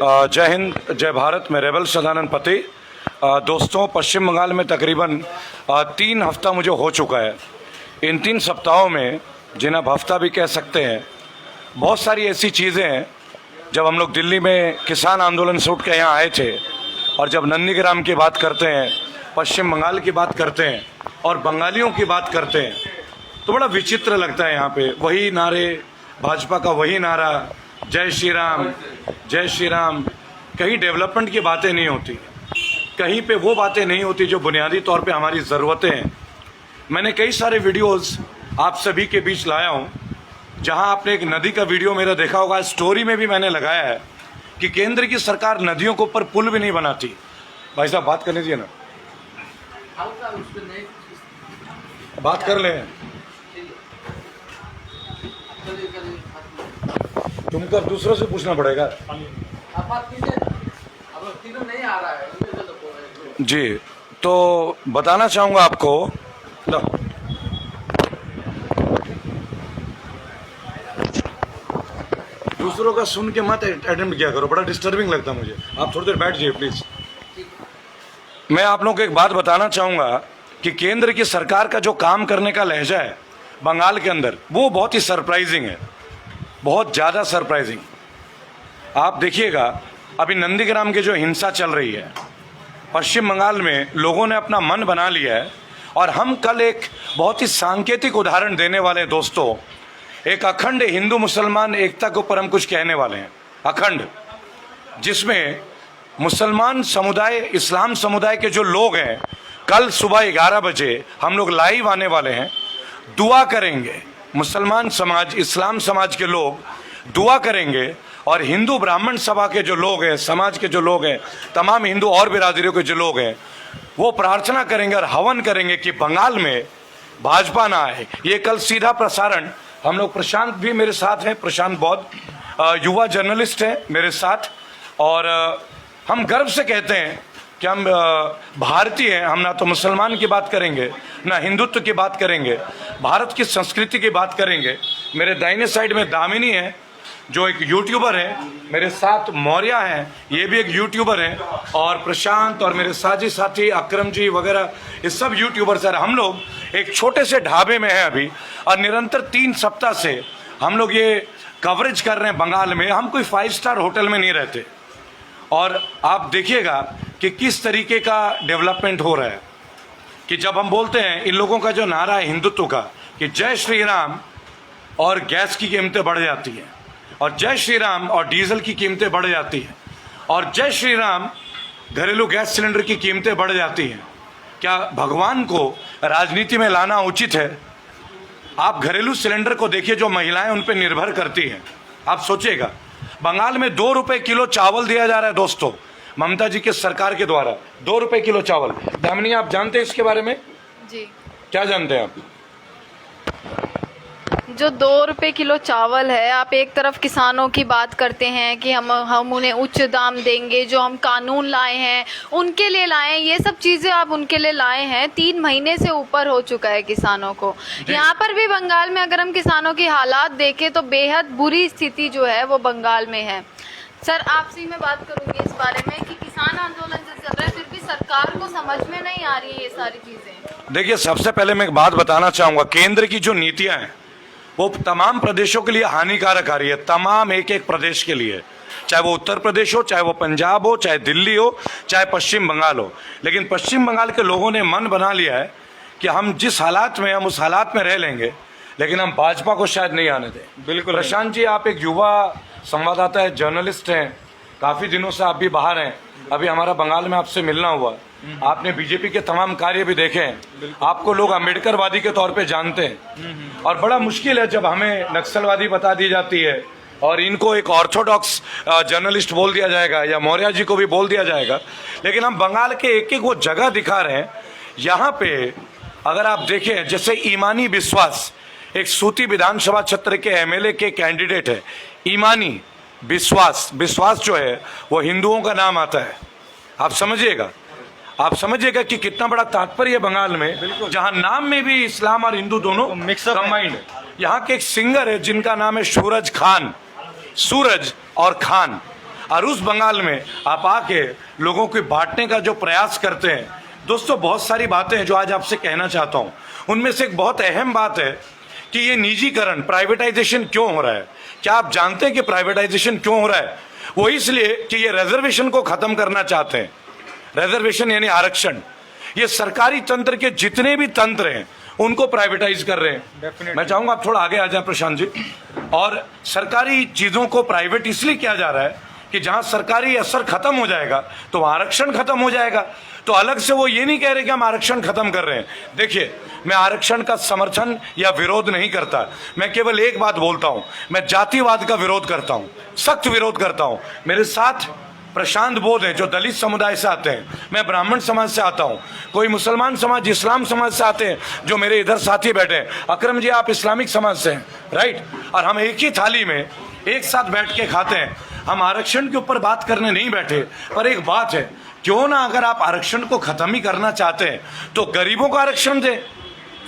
जय हिंद, जय भारत। मैं रेबल सदानंद पति। दोस्तों, पश्चिम बंगाल में तकरीबन 3 हफ्ता मुझे हो चुका है। इन 3 सप्ताहों में, जिन्हें आप हफ्ता भी कह सकते हैं, बहुत सारी ऐसी चीज़ें हैं। जब हम लोग दिल्ली में किसान आंदोलन से उठ के यहाँ आए थे और जब नंदीग्राम की बात करते हैं, पश्चिम बंगाल की बात करते हैं और बंगालियों की बात करते हैं, तो बड़ा विचित्र लगता है। यहाँ पे वही नारे, भाजपा का वही नारा, जय श्री राम, जय श्री राम। कहीं डेवलपमेंट की बातें नहीं होती, कहीं पे वो बातें नहीं होती जो बुनियादी तौर पे हमारी ज़रूरतें हैं। मैंने कई सारे वीडियोस आप सभी के बीच लाया हूँ, जहाँ आपने एक नदी का वीडियो मेरा देखा होगा। स्टोरी में भी मैंने लगाया है कि केंद्र की सरकार नदियों के ऊपर पुल भी नहीं बनाती। भाई साहब, बात करने दीजिए ना, बात कर लें। तुमको अब दूसरों से पूछना पड़ेगा जी। तो बताना चाहूँगा आपको, दूसरों का सुन के मत अटेम्प्ट किया करो, बड़ा डिस्टर्बिंग लगता है मुझे। आप थोड़ी देर बैठ जाइए प्लीज। मैं आप लोगों को एक बात बताना चाहूँगा कि केंद्र की सरकार का जो काम करने का लहजा है बंगाल के अंदर, वो बहुत ही सरप्राइजिंग है, बहुत ज़्यादा सरप्राइजिंग। आप देखिएगा, अभी नंदीग्राम की जो हिंसा चल रही है पश्चिम बंगाल में, लोगों ने अपना मन बना लिया है। और हम कल एक बहुत ही सांकेतिक उदाहरण देने वाले हैं दोस्तों। एक अखंड हिंदू मुसलमान एकता के ऊपर हम कुछ कहने वाले हैं, अखंड, जिसमें मुसलमान समुदाय, इस्लाम समुदाय के जो लोग हैं, कल सुबह 11 बजे हम लोग लाइव आने वाले हैं, दुआ करेंगे। मुसलमान समाज, इस्लाम समाज के लोग दुआ करेंगे और हिंदू ब्राह्मण सभा के जो लोग हैं, समाज के जो लोग हैं, तमाम हिंदू और बिरादरियों के जो लोग हैं, वो प्रार्थना करेंगे और हवन करेंगे कि बंगाल में भाजपा ना आए। ये कल सीधा प्रसारण हम लोग, प्रशांत भी मेरे साथ हैं, प्रशांत बौद्ध युवा जर्नलिस्ट हैं मेरे साथ, और हम गर्व से कहते हैं कि हम भारतीय हैं। हम ना तो मुसलमान की बात करेंगे, ना हिंदुत्व की बात करेंगे, भारत की संस्कृति की बात करेंगे। मेरे दाहिने साइड में दामिनी है जो एक यूट्यूबर है, मेरे साथ मौर्या हैं, ये भी एक यूट्यूबर हैं, और प्रशांत और मेरे साथी साथी अक्रम जी वगैरह, ये सब यूट्यूबर्स हैं। हम लोग एक छोटे से ढाबे में हैं अभी, और निरंतर 3 सप्ताह से हम लोग ये कवरेज कर रहे हैं बंगाल में। हम कोई 5 स्टार होटल में नहीं रहते, और आप देखिएगा कि किस तरीके का डेवलपमेंट हो रहा है। कि जब हम बोलते हैं, इन लोगों का जो नारा है हिंदुत्व का कि जय श्री राम, और गैस की कीमतें बढ़ जाती हैं, और जय श्री राम और डीजल की कीमतें बढ़ जाती हैं, और जय श्री राम घरेलू गैस सिलेंडर की कीमतें बढ़ जाती हैं। क्या भगवान को राजनीति में लाना उचित है? आप घरेलू सिलेंडर को देखिए, जो महिलाएं उन पर निर्भर करती हैं। आप सोचिएगा, बंगाल में 2 रुपए किलो चावल दिया जा रहा है दोस्तों, ममता जी के सरकार के द्वारा। 2 रुपए किलो चावल। दामिनी, आप जानते हैं इसके बारे में? जी, क्या जानते हैं आप? जो 2 रुपए किलो चावल है, आप एक तरफ किसानों की बात करते हैं कि हम उन्हें उच्च दाम देंगे, जो हम कानून लाए हैं उनके लिए लाए हैं, ये सब चीज़ें आप उनके लिए लाए हैं। 3 महीने से ऊपर हो चुका है किसानों को। यहाँ पर भी बंगाल में अगर हम किसानों की हालात देखें तो बेहद बुरी स्थिति जो है वो बंगाल में है। सर, आपसे मैं बात करूँगी इस बारे में कि किसान आंदोलन जो चल रहा है, फिर भी सरकार को समझ में नहीं आ रही है ये सारी चीज़ें। देखिए, सबसे पहले मैं एक बात बताना चाहूँगा, केंद्र की जो नीतियाँ हैं वो तमाम प्रदेशों के लिए हानिकारक आ रही है, तमाम एक प्रदेश के लिए, चाहे वो उत्तर प्रदेश हो, चाहे वो पंजाब हो, चाहे दिल्ली हो, चाहे पश्चिम बंगाल हो। लेकिन पश्चिम बंगाल के लोगों ने मन बना लिया है कि हम जिस हालात में, हम उस हालात में रह लेंगे, लेकिन हम भाजपा को शायद नहीं आने दें। बिल्कुल प्रशांत जी, आप एक युवा संवाददाता है, जर्नलिस्ट हैं, काफ़ी दिनों से आप भी बाहर हैं, अभी हमारा बंगाल में आपसे मिलना हुआ, आपने बीजेपी के तमाम कार्य भी देखे हैं, आपको लोग अम्बेडकरवादी के तौर पे जानते हैं, और बड़ा मुश्किल है जब हमें नक्सलवादी बता दी जाती है और इनको एक ऑर्थोडॉक्स जर्नलिस्ट बोल दिया जाएगा, या मौर्या जी को भी बोल दिया जाएगा। लेकिन हम बंगाल के एक एक वो जगह दिखा रहे हैं। यहाँ पे अगर आप देखें, जैसे ईमानी विश्वास, एक सूती विधानसभा क्षेत्र के एमएलए के कैंडिडेट है, ईमानी विश्वास। विश्वास जो है वो हिंदुओं का नाम आता है। आप समझिएगा कि कितना बड़ा तात्पर्य है बंगाल में, जहां नाम में भी इस्लाम और हिंदू दोनों मिक्सअप कंबाइंड है। यहाँ के एक सिंगर है जिनका नाम है सूरज खान, सूरज और खान। और उस बंगाल में आप आके लोगों को बांटने का जो प्रयास करते हैं। दोस्तों, बहुत सारी बातें हैं जो आज आपसे कहना चाहता हूँ। उनमें से एक बहुत अहम बात है कि ये निजीकरण, प्राइवेटाइजेशन क्यों हो रहा है। क्या आप जानते हैं कि प्राइवेटाइजेशन क्यों हो रहा है? वो इसलिए कि ये रिजर्वेशन को खत्म करना चाहते हैं। रिजर्वेशन यानी आरक्षण। ये सरकारी तंत्र के जितने भी तंत्र हैं उनको प्राइवेटाइज कर रहे हैं। मैं चाहूंगा आप थोड़ा आगे आ जाए प्रशांत जी। और सरकारी चीजों को प्राइवेट इसलिए किया जा रहा है कि जहां सरकारी असर खत्म हो जाएगा तो आरक्षण खत्म हो जाएगा। तो अलग से वो ये नहीं कह रहे कि हम आरक्षण खत्म कर रहे हैं। देखिए, मैं आरक्षण का समर्थन या विरोध नहीं करता। मैं केवल एक बात बोलता हूं, मैं जातिवाद का विरोध करता हूं, सख्त विरोध करता हूं। मेरे साथ प्रशांत बोध है जो दलित समुदाय से आते हैं, मैं ब्राह्मण समाज से आता हूं, कोई मुसलमान समाज, इस्लाम समाज से आते हैं जो मेरे इधर साथी बैठे हैं। अकरम जी, आप इस्लामिक समाज से हैं, राइट? और हम एक ही थाली में एक साथ बैठ के खाते हैं। हम आरक्षण के ऊपर बात करने नहीं बैठे, पर एक बात है, क्यों ना अगर आप आरक्षण को खत्म ही करना चाहते हैं तो गरीबों को आरक्षण दें।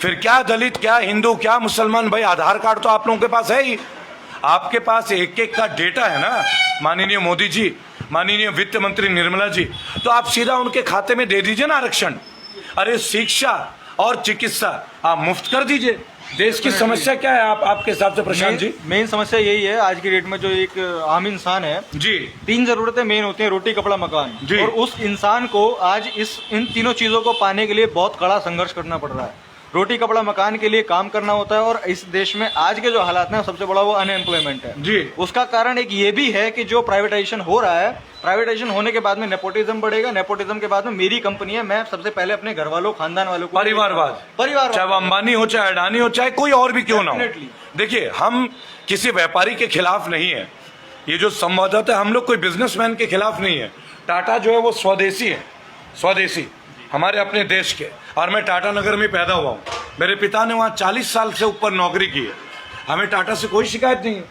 फिर क्या दलित, क्या हिंदू, क्या मुसलमान, भाई आधार कार्ड तो आप लोगों के पास है ही। आपके पास एक एक का डेटा है ना, माननीय मोदी जी, माननीय वित्त मंत्री निर्मला जी, तो आप सीधा उनके खाते में दे दीजिए ना आरक्षण। अरे शिक्षा और चिकित्सा आप मुफ्त कर दीजिए। देश की समस्या क्या है आपके हिसाब से प्रशांत जी? मेन समस्या यही है आज की डेट में, जो एक आम इंसान है जी, 3 जरूरतें मेन होती हैं, रोटी, कपड़ा, मकान जी। और उस इंसान को आज इन तीनों चीजों को पाने के लिए बहुत कड़ा संघर्ष करना पड़ रहा है। रोटी, कपड़ा, मकान के लिए काम करना होता है और इस देश में आज के जो हालात हैं सबसे बड़ा वो अनएम्प्लॉयमेंट है जी। उसका कारण एक ये भी है कि जो प्राइवेटाइजेशन हो रहा है, प्राइवेटाइजेशन होने के बाद में नेपोटिज्म बढ़ेगा, नेपोटिज्म के बाद में मेरी कंपनी है, मैं सबसे पहले अपने घर वालों, खानदान वालों को, परिवारवाद, चाहे वो अंबानी हो, चाहे अडानी हो, चाहे कोई और भी क्यों ना हो। देखिए, हम किसी व्यापारी के खिलाफ नहीं है। ये जो संवाददाता है, हम लोग कोई बिजनेसमैन के खिलाफ नहीं है। टाटा जो है वो स्वदेशी है, स्वदेशी, हमारे अपने देश के। और मैं टाटा नगर में पैदा हुआ हूँ। मेरे पिता ने वहाँ 40 साल से ऊपर नौकरी की है। हमें टाटा से कोई शिकायत नहीं है,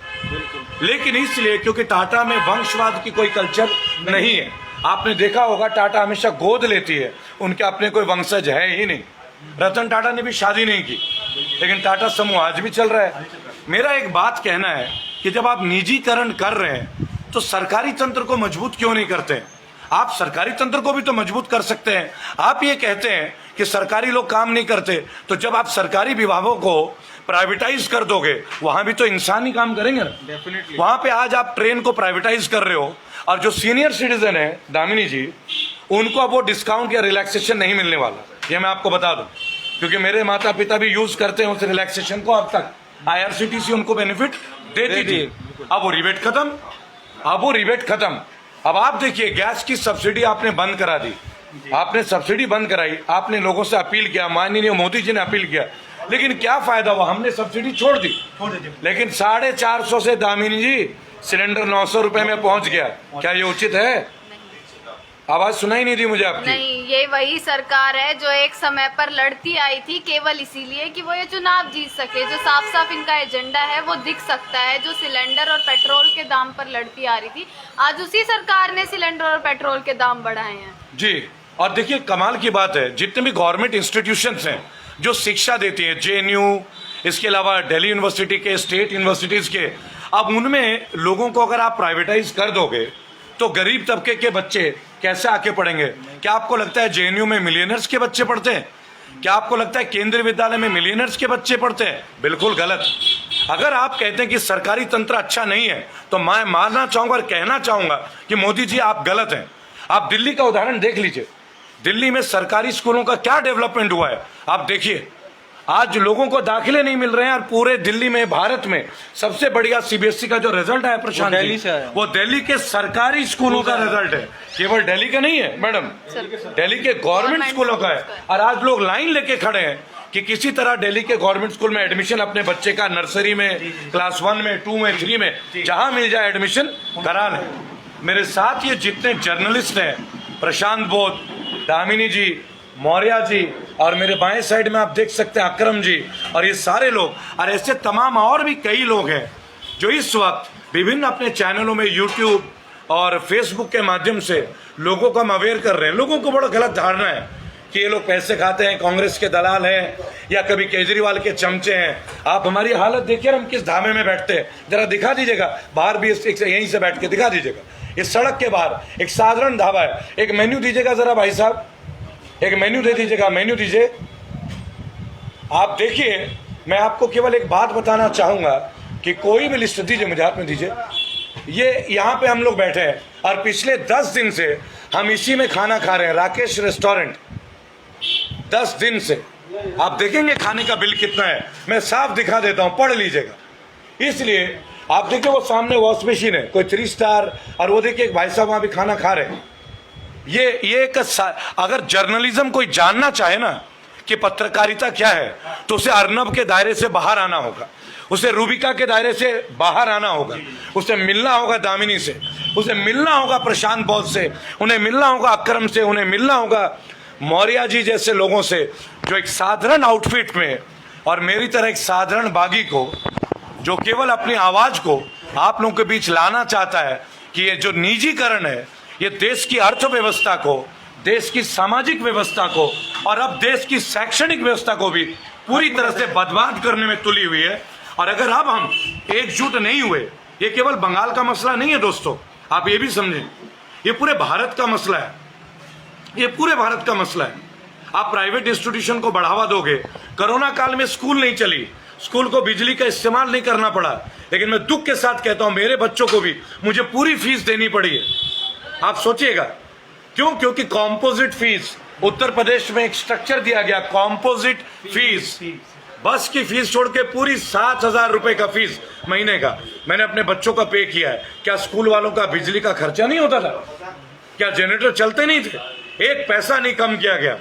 लेकिन इसलिए क्योंकि टाटा में वंशवाद की कोई कल्चर नहीं है। आपने देखा होगा टाटा हमेशा गोद लेती है, उनके अपने कोई वंशज है ही नहीं। रतन टाटा ने भी शादी नहीं की, लेकिन टाटा समूह आज भी चल रहा है। मेरा एक बात कहना है कि जब आप निजीकरण कर रहे हैं तो सरकारी तंत्र को मजबूत क्यों नहीं करते हैं? आप सरकारी तंत्र को भी तो मजबूत कर सकते हैं। आप ये कहते हैं कि सरकारी लोग काम नहीं करते, तो जब आप सरकारी विभागों को प्राइवेटाइज कर दोगे, वहां भी तो इंसान ही काम करेंगे ना। डेफिनेटली। वहां पे आज आप ट्रेन को प्राइवेटाइज कर रहे हो और जो सीनियर सिटीजन है दामिनी जी, उनको अब वो डिस्काउंट या रिलैक्सेशन नहीं मिलने वाला। ये मैं आपको बता दूं, क्योंकि मेरे माता पिता भी यूज करते हैं उस रिलैक्सेशन को। अब तक IRCTC उनको बेनिफिट देती थी, अब वो रिबेट खत्म, अब वो रिबेट खत्म। अब आप देखिए, गैस की सब्सिडी आपने बंद करा दी, आपने सब्सिडी बंद कराई, आपने लोगों से अपील किया, माननीय मोदी जी ने अपील किया, लेकिन क्या फायदा हुआ? हमने सब्सिडी छोड़ दी, लेकिन 450 से दामिनी जी सिलेंडर 900 रुपए में पहुंच गया। क्या ये उचित है? आवाज सुनाई नहीं दी मुझे आपकी। नहीं, ये वही सरकार है जो एक समय पर लड़ती आई थी केवल इसीलिए कि वो ये चुनाव जीत सके। जो साफ साफ इनका एजेंडा है वो दिख सकता है। जो सिलेंडर और पेट्रोल के दाम पर लड़ती आ रही थी, आज उसी सरकार ने सिलेंडर और पेट्रोल के दाम बढ़ाए हैं जी। और देखिए, कमाल की बात है, जितने भी गवर्नमेंट इंस्टीट्यूशंस हैं जो शिक्षा देती है, JNU, इसके अलावा दिल्ली यूनिवर्सिटी के, स्टेट यूनिवर्सिटीज के, अब उनमें लोगों को अगर आप प्राइवेटाइज कर दोगे तो गरीब तबके के बच्चे कैसे आके पढ़ेंगे? क्या आपको लगता है JNU में मिलियनर्स के बच्चे पढ़ते हैं? क्या आपको लगता है केंद्रीय विद्यालय में मिलियनर्स के बच्चे पढ़ते हैं? बिल्कुल गलत। अगर आप कहते हैं कि सरकारी तंत्र अच्छा नहीं है, तो मैं मानना चाहूंगा और कहना चाहूंगा कि मोदी जी आप गलत हैं। आप दिल्ली का उदाहरण देख लीजिए, दिल्ली में सरकारी स्कूलों का क्या डेवलपमेंट हुआ है आप देखिए। आज लोगों को दाखिले नहीं मिल रहे हैं और पूरे दिल्ली में, भारत में सबसे बढ़िया CBSE का जो रिजल्ट आया प्रशांत, दिल्ली से आया, वो दिल्ली के सरकारी स्कूलों का रिजल्ट है। केवल दिल्ली का नहीं है मैडम, दिल्ली के गवर्नमेंट स्कूलों का है। और आज लोग लाइन लेके खड़े हैं कि किसी तरह दिल्ली के गवर्नमेंट स्कूल में एडमिशन अपने बच्चे का नर्सरी में, क्लास 1 में, 2 में, 3 में, जहां मिल जाए एडमिशन करा लें। मेरे साथ ये जितने जर्नलिस्ट हैं, प्रशांत बोध, दामिनी जी, मौर्या जी, और मेरे बाएं साइड में आप देख सकते हैं अकरम जी, और ये सारे लोग, और ऐसे तमाम और भी कई लोग हैं जो इस वक्त विभिन्न अपने चैनलों में, यूट्यूब और फेसबुक के माध्यम से लोगों को हम अवेयर कर रहे हैं। लोगों को बड़ा गलत धारणा है कि ये लोग पैसे खाते हैं, कांग्रेस के दलाल हैं या कभी केजरीवाल के चमचे हैं। आप हमारी हालत देखिए, हम किस धामे में बैठते हैं, जरा दिखा दीजिएगा। बाहर भी यहीं से बैठ के दिखा दीजिएगा, इस सड़क के बाहर एक साधारण ढाबा है। एक मेन्यू दीजिएगा जरा भाई साहब, एक मेन्यू दे दीजिएगा, मेन्यू दीजिए। आप देखिए, मैं आपको केवल एक बात बताना चाहूंगा कि कोई भी लिस्ट दीजिए, मुझे हाथ में दीजिए। ये यहाँ पे हम लोग बैठे हैं और पिछले 10 दिन से हम इसी में खाना खा रहे हैं, राकेश रेस्टोरेंट। 10 दिन से आप देखेंगे खाने का बिल कितना है, मैं साफ दिखा देता हूं, पढ़ लीजिएगा। इसलिए आप देखिए वो सामने वॉश मशीन है, कोई 3 स्टार, और वो देखिए एक भाई साहब वहां भी खाना खा रहे हैं। ये एक अगर जर्नलिज्म कोई जानना चाहे ना कि पत्रकारिता क्या है, तो उसे अर्नब के दायरे से बाहर आना होगा, उसे रूबिका के दायरे से बाहर आना होगा, उसे मिलना होगा दामिनी से, उसे मिलना होगा प्रशांत बौद्ध से, उन्हें मिलना होगा अकरम से, उन्हें मिलना होगा मौर्य जी जैसे लोगों से, जो एक साधारण आउटफिट में और मेरी तरह एक साधारण बागी को, जो केवल अपनी आवाज को आप लोगों के बीच लाना चाहता है कि ये जो निजीकरण है, ये देश की अर्थव्यवस्था को, देश की सामाजिक व्यवस्था को और अब देश की शैक्षणिक व्यवस्था को भी पूरी तरह से बर्बाद करने में तुली हुई है। और अगर अब हम एकजुट नहीं हुए, ये केवल बंगाल का मसला नहीं है दोस्तों, आप ये भी समझें, ये पूरे भारत का मसला है, ये पूरे भारत का मसला है। आप प्राइवेट इंस्टीट्यूशन को बढ़ावा दोगे, कोरोना काल में स्कूल नहीं चली, स्कूल को बिजली का इस्तेमाल नहीं करना पड़ा, लेकिन मैं दुख के साथ कहता हूं मेरे बच्चों को भी मुझे पूरी फीस देनी पड़ी है। आप सोचिएगा क्यों? क्योंकि कॉम्पोजिट फीस, उत्तर प्रदेश में एक स्ट्रक्चर दिया गया, कॉम्पोजिट फीस, बस की फीस छोड़ के पूरी 7,000 रुपए का फीस महीने का मैंने अपने बच्चों का पे किया है। क्या स्कूल वालों का बिजली का खर्चा नहीं होता था? क्या जनरेटर चलते नहीं थे? एक पैसा नहीं कम किया गया।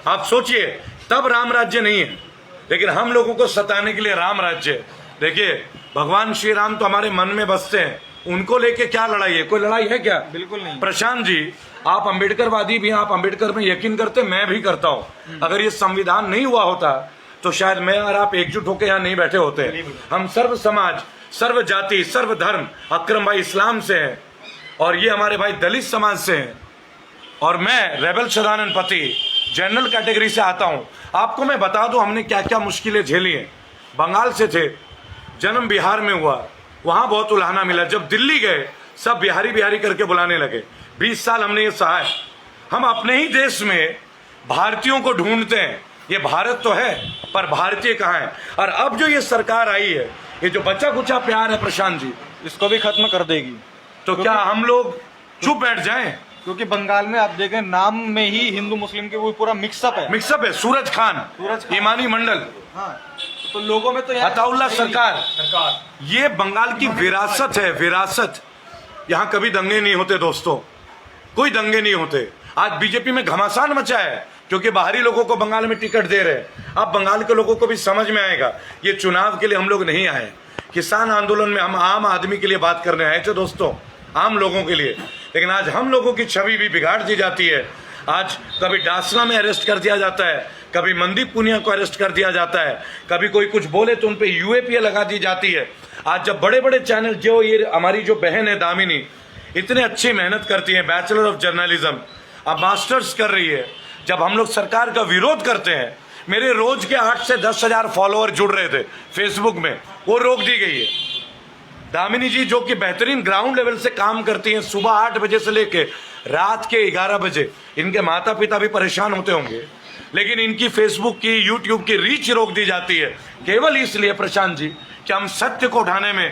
आप सोचिए, तब राम राज्य नहीं है, लेकिन हम लोगों को सताने के लिए राम राज्य है। देखिए, भगवान श्री राम तो हमारे मन में बसते हैं, उनको लेके क्या लड़ाई है? कोई लड़ाई है क्या? बिल्कुल नहीं। प्रशांत जी, आप अंबेडकरवादी भी हैं, आप अंबेडकर में यकीन करते, मैं भी करता हूं। अगर ये संविधान नहीं हुआ होता तो शायद मैं और आप एकजुट होकर यहाँ नहीं बैठे होते। हम सर्व समाज, सर्व जाति, सर्व धर्म, अकरम भाई इस्लाम से हैं और ये हमारे भाई दलित समाज से हैं, और मैं रेबल सदानंद पति जनरल कैटेगरी से आता हूं। आपको मैं बता दूं हमने क्या क्या मुश्किलें झेली हैं। बंगाल से थे, जन्म बिहार में हुआ, वहां बहुत उल्हाना मिला। जब दिल्ली गए सब बिहारी बिहारी करके बुलाने लगे। 20 साल हमने ये सहा है। हम अपने ही देश में भारतीयों को ढूंढते हैं, ये भारत तो है पर भारतीय कहाँ है? और अब जो ये सरकार आई है, ये जो बचा कुचा प्यार है प्रशांत जी, इसको भी खत्म कर देगी। तो क्या हम लोग चुप बैठ जाएं? क्योंकि बंगाल में आप देखें, नाम में ही हिंदू मुस्लिम के वो पूरा मिक्सअप है। मिक्सअप है। सूरज खान, ईमानी मंडल, हाँ, तो लोगों में तो अताउल्ला सरकार, ये बंगाल की विरासत है, विरासत। यहाँ कभी दंगे नहीं होते दोस्तों, कोई दंगे नहीं होते। आज बीजेपी में घमासान मचा है क्योंकि बाहरी लोगों को बंगाल में टिकट दे रहे हैं। अब बंगाल के लोगों को भी समझ में आएगा, ये चुनाव के लिए हम लोग नहीं आए, किसान आंदोलन में हम आम आदमी के लिए बात करने आए थे दोस्तों, आम लोगों के लिए। लेकिन आज हम लोगों की छवि भी बिगाड़ दी जाती है। आज कभी डासना में अरेस्ट कर दिया जाता है, कभी मनदीप पुनिया को अरेस्ट कर दिया जाता है, कभी कोई कुछ बोले तो उन पे यूएपीए लगा दी जाती है। आज जब बड़े बड़े चैनल, जो ये हमारी जो बहन है दामिनी, इतने अच्छी मेहनत करती है, बैचलर ऑफ जर्नलिज्म, अब मास्टर्स कर रही है, जब हम लोग सरकार का विरोध करते हैं, मेरे रोज के 8 से 10 हजार फॉलोअर जुड़ रहे थे फेसबुक में, वो रोक दी गई है। दामिनी जी जो कि बेहतरीन ग्राउंड लेवल से काम करती हैं, सुबह 8 बजे से लेके रात के 11 बजे, इनके माता पिता भी परेशान होते होंगे, लेकिन इनकी फेसबुक की, यूट्यूब की रीच रोक दी जाती है केवल इसलिए प्रशांत जी कि हम सत्य को उठाने में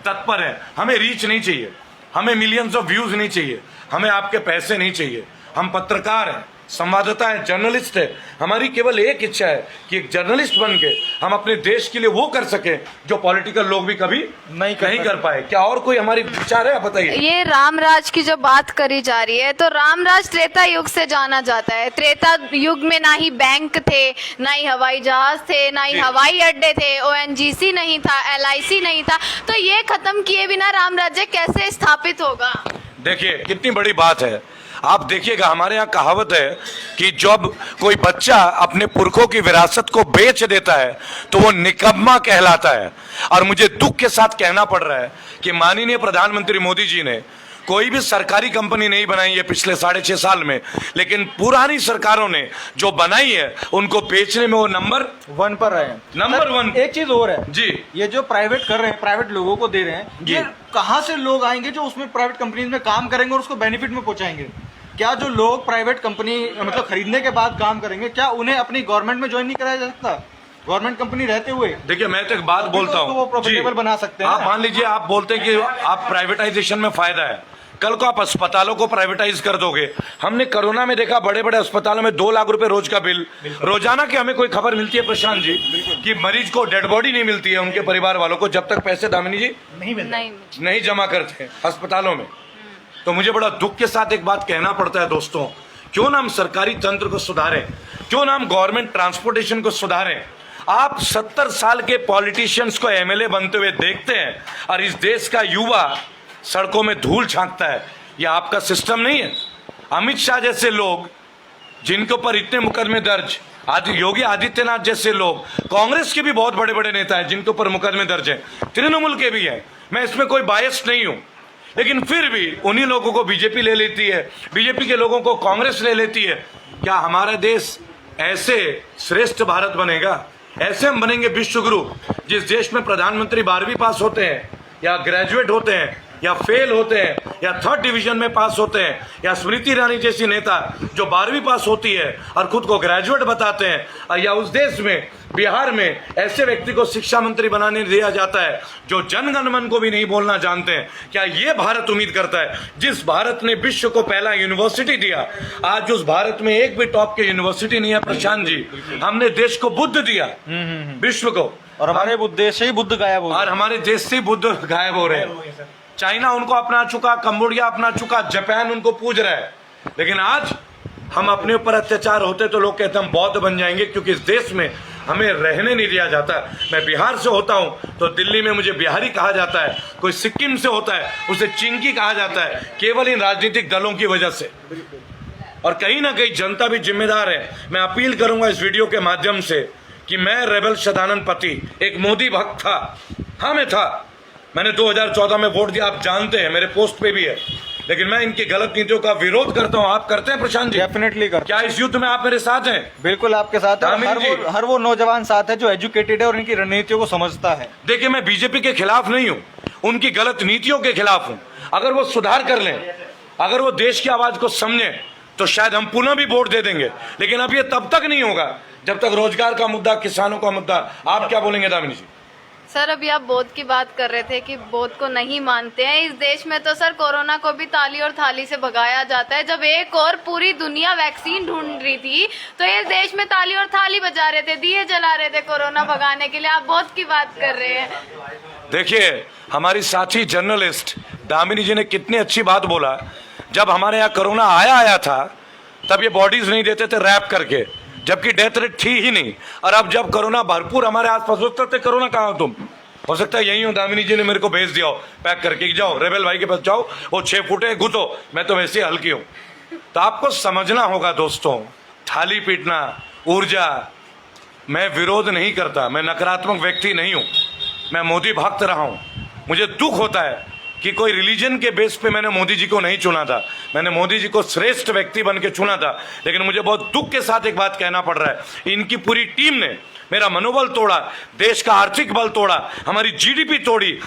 तत्पर हैं। हमें रीच नहीं चाहिए, हमें मिलियंस ऑफ व्यूज नहीं चाहिए, हमें आपके पैसे नहीं चाहिए। हम पत्रकार हैं, संवाददाता है, जर्नलिस्ट है। हमारी केवल एक इच्छा है कि एक जर्नलिस्ट बन के हम अपने देश के लिए वो कर सके जो पॉलिटिकल लोग भी कभी नहीं कर पाए। क्या और कोई हमारी विचार है? आप बताइए। ये रामराज की जो बात करी जा रही है, तो रामराज त्रेता युग से जाना जाता है। त्रेता युग में ना ही बैंक थे, ना ही हवाई जहाज थे, ना ही हवाई अड्डे थे, ONGC नहीं था, LIC नहीं था। तो ये खत्म किए बिना राम राज्य कैसे स्थापित होगा? देखिए कितनी बड़ी बात है। आप देखिएगा, हमारे यहाँ कहावत है कि जब कोई बच्चा अपने पुरखों की विरासत को बेच देता है तो वो निकम्मा कहलाता है। और मुझे दुख के साथ कहना पड़ रहा है कि माननीय प्रधानमंत्री मोदी जी ने कोई भी सरकारी कंपनी नहीं बनाई है पिछले 6.5 साल में, लेकिन पुरानी सरकारों ने जो बनाई है उनको बेचने में वो नंबर 1 पर रहे हैं। नंबर सर, 1 एक चीज और है जी। ये जो प्राइवेट कर रहे हैं, प्राइवेट लोगों को दे रहे हैं, जी। ये कहाँ से लोग आएंगे जो उसमें प्राइवेट कंपनीज में काम करेंगे और उसको बेनिफिट में पहुंचाएंगे? क्या जो लोग प्राइवेट कंपनी मतलब खरीदने के बाद काम करेंगे, क्या उन्हें अपनी गवर्नमेंट में ज्वाइन नहीं कराया जा सकता गवर्नमेंट कंपनी रहते हुए? देखिए मैं तो एक बात बोलता तो वो हूँ प्रॉफिटेबल बना सकते हैं आप ना। मान लीजिए आप बोलते हैं कि आप प्राइवेटाइजेशन में फायदा है, कल को आप अस्पतालों को प्राइवेटाइज कर दोगे। हमने कोरोना में देखा बड़े बड़े अस्पतालों में 2 लाख रुपए रोज का बिल, रोजाना की हमें कोई खबर मिलती है प्रशांत जी कि मरीज को डेड बॉडी नहीं मिलती है उनके परिवार वालों को जब तक पैसे दामिनी जी नहीं जमा करते हैं अस्पतालों में। तो मुझे बड़ा दुख के साथ एक बात कहना पड़ता है दोस्तों, क्यों ना हम सरकारी तंत्र को सुधारें, क्यों ना हम गवर्नमेंट ट्रांसपोर्टेशन को सुधारें। आप 70 साल के पॉलिटिशियंस को एमएलए बनते हुए देखते हैं और इस देश का युवा सड़कों में धूल झांकता है। यह आपका सिस्टम नहीं है। अमित शाह जैसे लोग जिनके ऊपर इतने मुकदमे दर्ज, योगी आदित्यनाथ जैसे लोग, कांग्रेस के भी बहुत बड़े बड़े नेता हैं जिनके ऊपर मुकदमे दर्ज हैं, तृणमूल के भी हैं, मैं इसमें कोई बायस नहीं हूं, लेकिन फिर भी उन्हीं लोगों को बीजेपी ले लेती है, बीजेपी के लोगों को कांग्रेस ले लेती है। क्या हमारा देश ऐसे श्रेष्ठ भारत बनेगा? ऐसे हम बनेंगे विश्व गुरु जिस देश में प्रधानमंत्री 12वीं पास होते हैं या ग्रेजुएट होते हैं या फेल होते हैं या 3rd डिवीजन में पास होते हैं, या स्मृति ईरानी जैसी नेता जो 12वीं पास होती है और खुद को ग्रेजुएट बताते हैं, या उस देश में बिहार में ऐसे व्यक्ति को शिक्षा मंत्री बनाने दिया जाता है जो जनगण मन को भी नहीं बोलना जानते हैं। क्या ये भारत उम्मीद करता है जिस भारत ने विश्व को पहला यूनिवर्सिटी दिया? आज उस भारत में एक भी टॉप के यूनिवर्सिटी नहीं है प्रशांत जी। हमने देश को बुद्ध दिया विश्व को, और हमारे देश से ही बुद्ध गायब हो गए। और हमारे देश से बुद्ध गायब हो रहे हैं। चाइना उनको अपना चुका, कंबोडिया अपना चुका, जापान उनको पूज रहा है। लेकिन आज हम अपने ऊपर अत्याचार होते तो लोग कहते हम बौद्ध बन जाएंगे, क्योंकि इस देश में हमें रहने नहीं दिया जाता। मैं बिहार से होता हूं तो दिल्ली में मुझे बिहारी कहा जाता है, कोई सिक्किम से होता है उसे चिंकी कहा जाता है, केवल इन राजनीतिक दलों की वजह से। और कहीं ना कहीं जनता भी जिम्मेदार है। मैं अपील करूंगा इस वीडियो के माध्यम से कि मैं रेबल सदानंद पति एक मोदी भक्त था, हाँ मैं था, मैंने 2014 में वोट दिया, आप जानते हैं, मेरे पोस्ट पे भी है। लेकिन मैं इनकी गलत नीतियों का विरोध करता हूं। आप करते हैं प्रशांत जी? डेफिनेटली करते क्या इस युद्ध में आप मेरे साथ हैं? बिल्कुल आपके साथ है। हर वो नौजवान साथ है जो एजुकेटेड है और इनकी रणनीतियों को समझता है। देखिए मैं बीजेपी के खिलाफ नहीं हूं, उनकी गलत नीतियों के खिलाफ हूं। अगर वो सुधार कर लें, अगर वो देश की आवाज को समझें, तो शायद हम पुनः भी वोट दे देंगे। लेकिन अब ये तब तक नहीं होगा जब तक रोजगार का मुद्दा, किसानों का मुद्दा। आप क्या बोलेंगे दामिनी जी? सर अभी आप बौद्ध की बात कर रहे थे कि बौद्ध को नहीं मानते हैं। इस देश में तो सर कोरोना को भी ताली और थाली से भगाया जाता है। जब एक और पूरी दुनिया वैक्सीन ढूंढ रही थी तो इस देश में ताली और थाली बजा रहे थे, दिए जला रहे थे कोरोना भगाने के लिए। आप बौद्ध की बात कर रहे हैं। देखिए हमारी साथी जर्नलिस्ट दामिनी जी ने कितनी अच्छी बात बोला। जब हमारे यहाँ कोरोना आया था तब ये बॉडीज नहीं देते थे रैप करके, जबकि डेथ रेट थी ही नहीं। और अब जब कोरोना भरपूर हमारे आसपास होता थे, कोरोना कहाँ हो तुम? हो सकता है यही हो, दामिनी जी ने मेरे को भेज दिया हो पैक करके, जाओ रेबल भाई के पास जाओ, वो 6 फुटे गुतो, मैं तो वैसे हल्की हूं। तो आपको समझना होगा दोस्तों, थाली पीटना, ऊर्जा, मैं विरोध नहीं करता, मैं नकारात्मक व्यक्ति नहीं हूं, मैं मोदी भक्त रहा हूं। मुझे दुख होता है कि कोई रिलीजन के बेस पे मैंने मोदी जी को नहीं चुना था, मैंने मोदी जी को श्रेष्ठ व्यक्ति बन के चुना था। लेकिन मुझे बहुत दुख के साथ एक बात कहना पड़ रहा है, इनकी पूरी टीम ने मेरा मनोबल तोड़ा, देश का आर्थिक बल तोड़ा, हमारी जीडीपी तोड़ी,